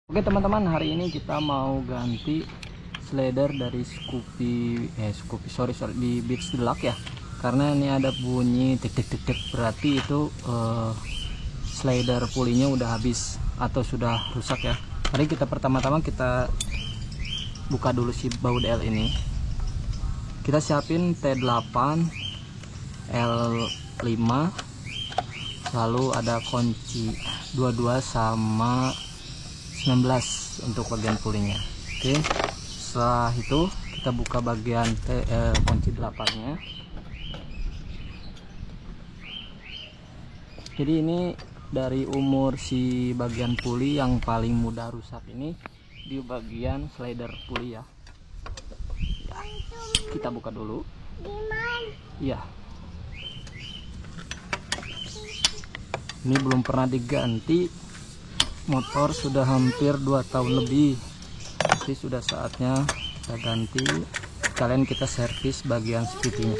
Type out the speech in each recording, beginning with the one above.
Oke teman-teman, hari ini kita mau ganti slider dari Scoopy di Beach Deluxe ya, karena ini ada bunyi tek tek tek tek, berarti itu slider pulinya udah habis atau sudah rusak ya. Mari kita pertama-tama kita buka dulu si baut L ini. Kita siapin T8 L5, lalu ada kunci 22 sama 19 untuk bagian pulinya. Oke, setelah itu kita buka bagian kunci 8 nya. Jadi ini dari umur si bagian puli yang paling mudah rusak ini di bagian slider puli ya. Kita buka dulu. Iya, ini belum pernah diganti. Motor sudah hampir 2 tahun lebih, jadi sudah saatnya kita ganti. Kalian kita servis bagian speednya.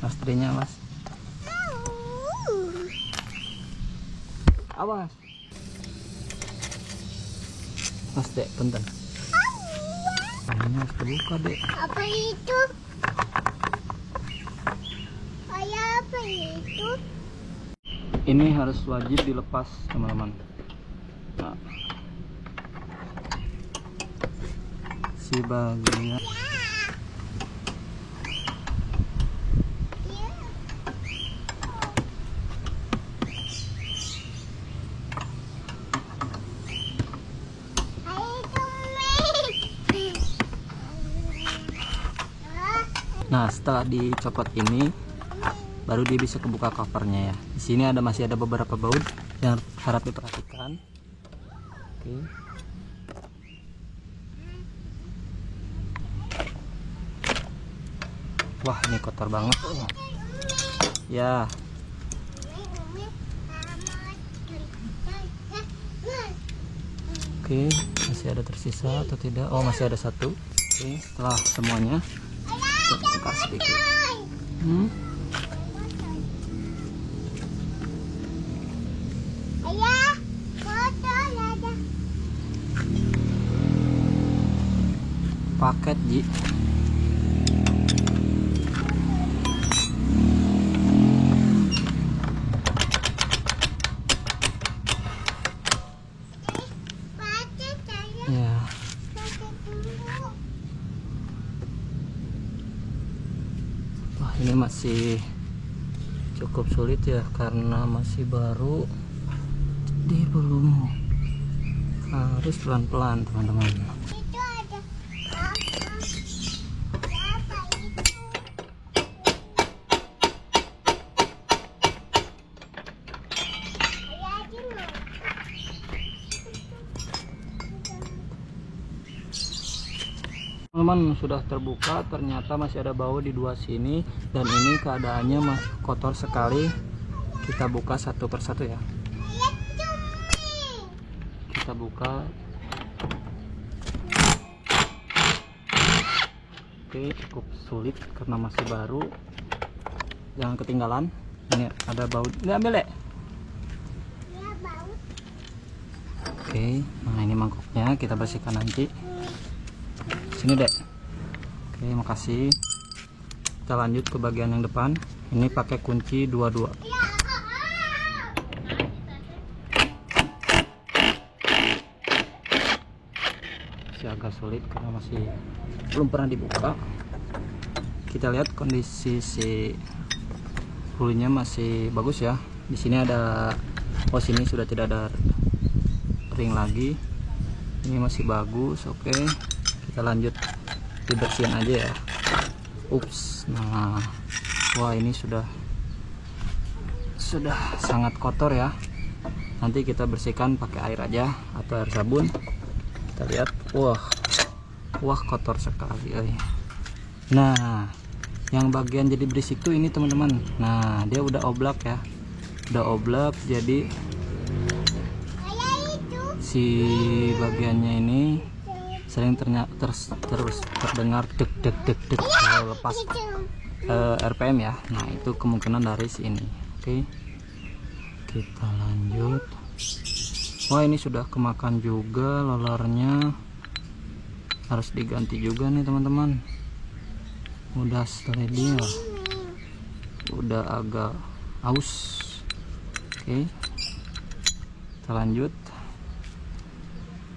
Astrinya mas, awas mas dek, bentar. Ini harus terbuka dek. Apa itu? Kayak apa itu? Ini harus wajib dilepas teman-teman. Nah, si bagian Nah, setelah dicopot ini baru dia bisa kebuka covernya ya. Di sini masih ada beberapa baut yang harap diperhatikan. Oke. Wah, ini kotor banget. Ya. Oke, masih ada tersisa atau tidak? Oh, masih ada satu. Oke, setelah semuanya bongkar sedikit. Paket Ji. Ya. Wah, ini masih cukup sulit ya karena masih baru. Jadi belum, harus pelan-pelan teman-teman. Teman-teman, sudah terbuka, ternyata masih ada baut di dua sini, dan ini keadaannya kotor sekali. Kita buka satu persatu ya. Kita buka. Oke, cukup sulit karena masih baru. Jangan ketinggalan. Ini ada baut. Ini ambil dek. Oke, nah ini mangkoknya kita bersihkan nanti. Sini dek. Oke, makasih. Kita lanjut ke bagian yang depan. Ini pakai kunci 22. Masih agak sulit karena masih belum pernah dibuka. Kita lihat kondisi si pulinya masih bagus ya. Di sini ada, oh sini sudah tidak ada ring lagi. Ini masih bagus. Oke, kita lanjut dibersihin aja ya. Ups, nah, wah ini sudah sangat kotor ya. Nanti kita bersihkan pakai air aja atau air sabun. Kita lihat, wah kotor sekali. Nah, yang bagian jadi berisik tuh ini teman-teman. Nah, dia udah oblak ya, udah oblak, jadi si bagiannya ini sering terus terdengar deg deg deg deg kalau lepas. RPM ya. Nah itu kemungkinan dari sini. Oke, kita lanjut. Wah ini sudah kemakan juga lolernya, harus diganti juga nih teman-teman. Udah sliding lah, udah agak aus. Oke,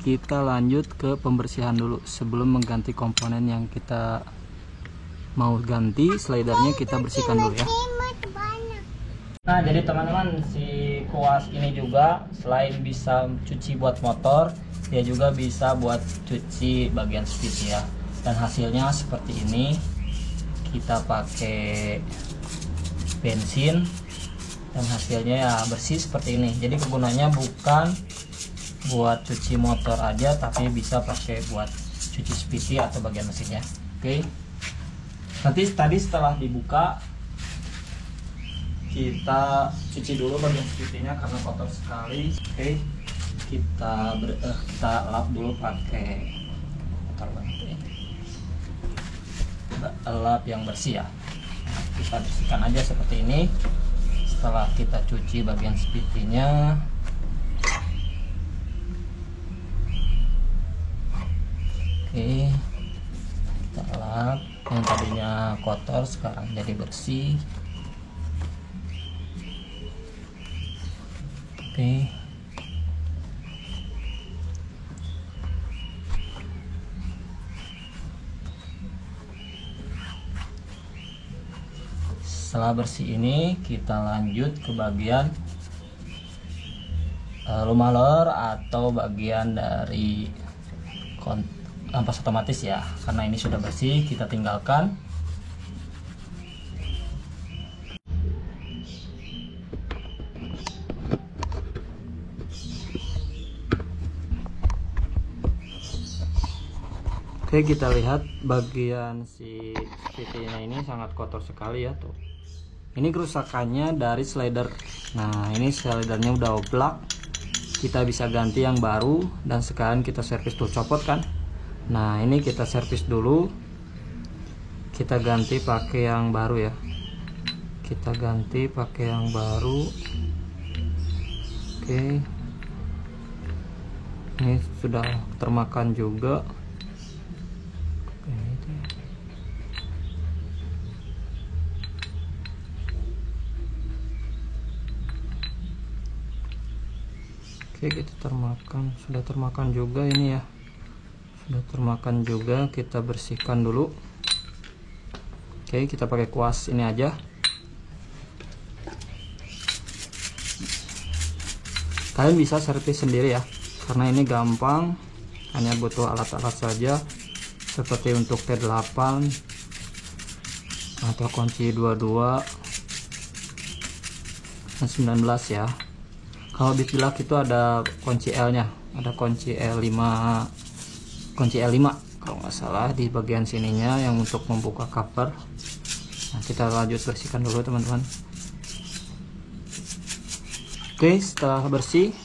kita lanjut ke pembersihan dulu sebelum mengganti komponen yang kita mau ganti. Slidernya kita bersihkan dulu ya. Nah jadi teman-teman, si kuas ini juga selain bisa cuci buat motor, dia juga bisa buat cuci bagian speed ya. Dan hasilnya seperti ini. Kita pakai bensin dan hasilnya ya bersih seperti ini. Jadi kegunaannya bukan buat cuci motor aja, tapi bisa pakai buat cuci speedy atau bagian mesinnya. Oke, nanti tadi setelah dibuka kita cuci dulu bagian speedy-nya karena kotor sekali. Oke, kita lap dulu pakai lap yang bersih ya. Nah, kita bersihkan aja seperti ini. Setelah kita cuci bagian speedy-nya, oke, kita lap. Yang tadinya kotor sekarang jadi bersih. Oke, setelah bersih ini kita lanjut ke bagian lumah loler atau bagian dari ampas otomatis ya. Karena ini sudah bersih, kita tinggalkan. Oke, kita lihat bagian si speedy-nya ini sangat kotor sekali ya tuh. Ini kerusakannya dari slider. Nah ini slidernya udah oblak, kita bisa ganti yang baru. Dan sekarang kita servis dulu, copot kan. Nah ini kita servis dulu, kita ganti pakai yang baru ya. Kita ganti pakai yang baru. Oke, ini sudah termakan juga. Oke, kita sudah termakan juga ini ya. Sudah termakan juga, kita bersihkan dulu. Oke, kita pakai kuas ini aja. Kalian bisa servis sendiri ya, karena ini gampang, hanya butuh alat-alat saja seperti untuk T8 atau kunci 22 dan 19 ya. Kalau di Tilak itu ada kunci L nya, ada kunci L5 kalau nggak salah di bagian sininya yang untuk membuka cover. Nah, kita lanjut bersihkan dulu teman-teman. Oke, setelah bersih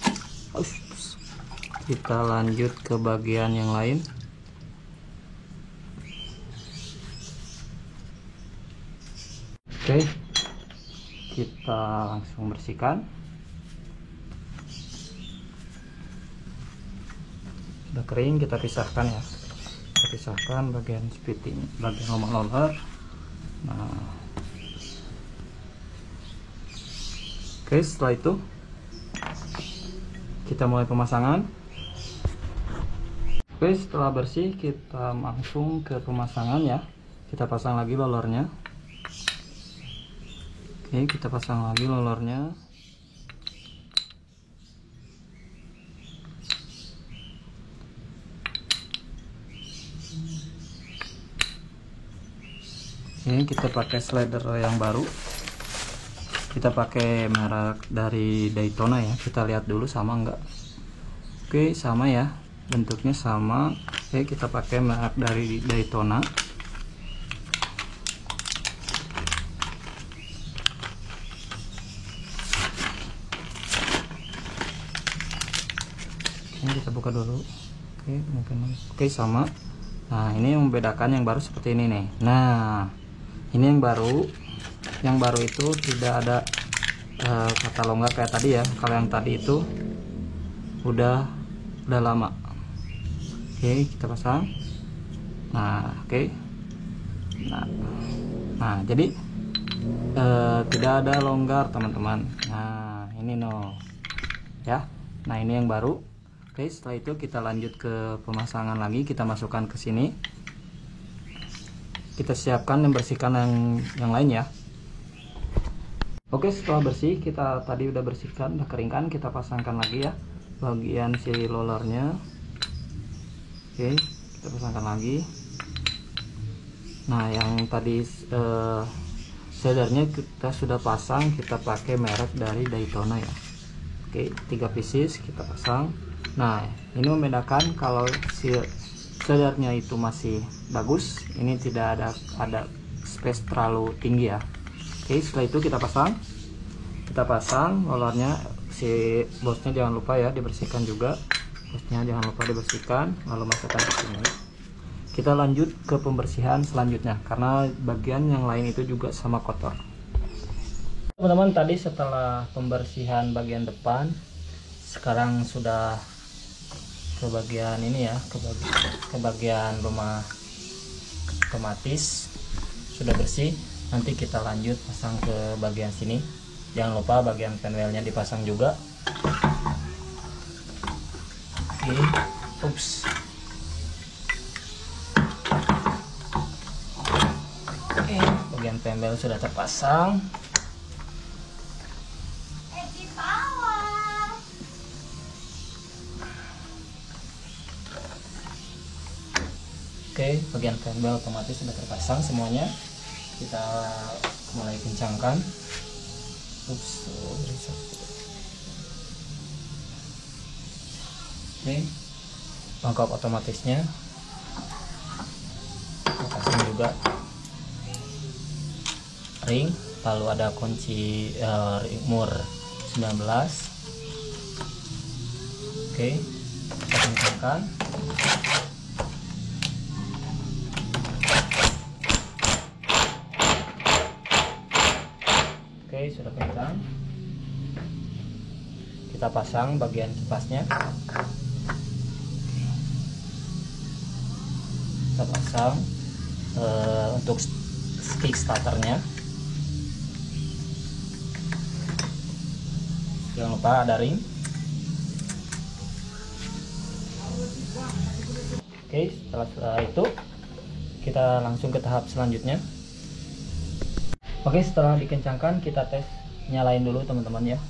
kita lanjut ke bagian yang lain. Oke, kita langsung bersihkan. Sudah kering, kita pisahkan ya. Kita pisahkan bagian speedy, bagian lumah loler. Nah, oke, setelah itu kita mulai pemasangan. Oke, setelah bersih kita langsung ke pemasangan ya. Kita pasang lagi lolernya. Oke, kita pasang lagi lolernya. Ini kita pakai slider yang baru. Kita pakai merek dari Daytona ya. Kita lihat dulu sama enggak. Oke, sama ya. Bentuknya sama. Oke, kita pakai merek dari Daytona. Ini kita buka dulu. Oke, mungkin. Oke, sama. Nah, ini yang membedakan yang baru seperti ini nih. Nah, Ini yang baru itu tidak ada kata longgar kayak tadi ya. Kalau yang tadi itu udah lama. Oke, kita pasang. Nah, oke. Nah, jadi tidak ada longgar teman-teman. Nah, ini ya. Nah, ini yang baru. Oke, setelah itu kita lanjut ke pemasangan lagi. Kita masukkan ke sini. Kita siapkan dan bersihkan yang lain ya. Oke, setelah bersih, kita tadi udah bersihkan, udah keringkan, kita pasangkan lagi ya bagian si rollernya. Oke, kita pasangkan lagi. Nah, yang tadi shadernya kita sudah pasang, kita pakai merek dari Daytona ya. Oke, 3 pieces kita pasang. Nah, ini membedakan kalau si shadernya itu masih bagus, ini tidak ada space terlalu tinggi ya. Oke, setelah itu kita pasang rollernya. Si bosnya jangan lupa ya dibersihkan juga, bosnya jangan lupa dibersihkan, lalu masukkan ke sini. Kita lanjut ke pembersihan selanjutnya karena bagian yang lain itu juga sama kotor. Teman-teman, tadi setelah pembersihan bagian depan, sekarang sudah ke bagian ini ya, ke bagian rumah otomatis sudah bersih. Nanti kita lanjut pasang ke bagian sini. Jangan lupa bagian panelnya dipasang juga. Oke, ups. Oke, bagian panel sudah terpasang. Oke, bagian panel otomatis sudah terpasang semuanya. Kita mulai kencangkan. Ups, oke, pelengkap otomatisnya kita pasang juga ring, lalu ada kunci umur 19. Oke, kita kencangkan. Oke, sudah kencang. Kita pasang bagian kipasnya. Kita pasang untuk stick starternya. Jangan lupa ada ring. Oke, setelah itu kita langsung ke tahap selanjutnya. Oke, setelah dikencangkan kita tes, nyalain dulu teman-teman ya.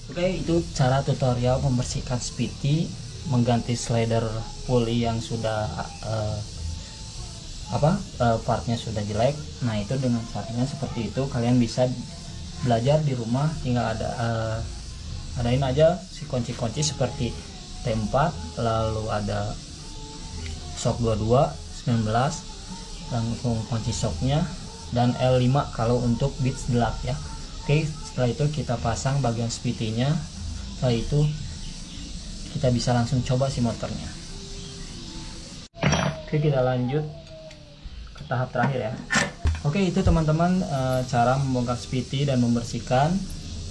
Oke, itu cara tutorial membersihkan Speedy, mengganti slider pulley yang sudah partnya sudah jelek. Nah, itu dengan caranya seperti itu kalian bisa belajar di rumah. Tinggal adain aja si kunci-kunci seperti T4, lalu ada shock 22 19, langsung kunci shocknya, dan L5 kalau untuk bits gelap ya. Oke, setelah itu kita pasang bagian Speedy-nya. Setelah itu kita bisa langsung coba si motornya. Oke, kita lanjut ke tahap terakhir ya. Oke, itu teman-teman cara membongkar Speedy dan membersihkan,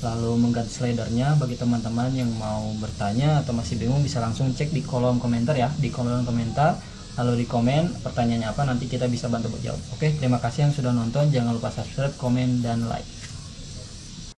lalu mengganti slidernya. Bagi teman-teman yang mau bertanya atau masih bingung, bisa langsung cek di kolom komentar ya, di kolom komentar, lalu di komen pertanyaannya apa, nanti kita bisa bantu menjawab. Oke, terima kasih yang sudah nonton, jangan lupa subscribe, komen, dan like.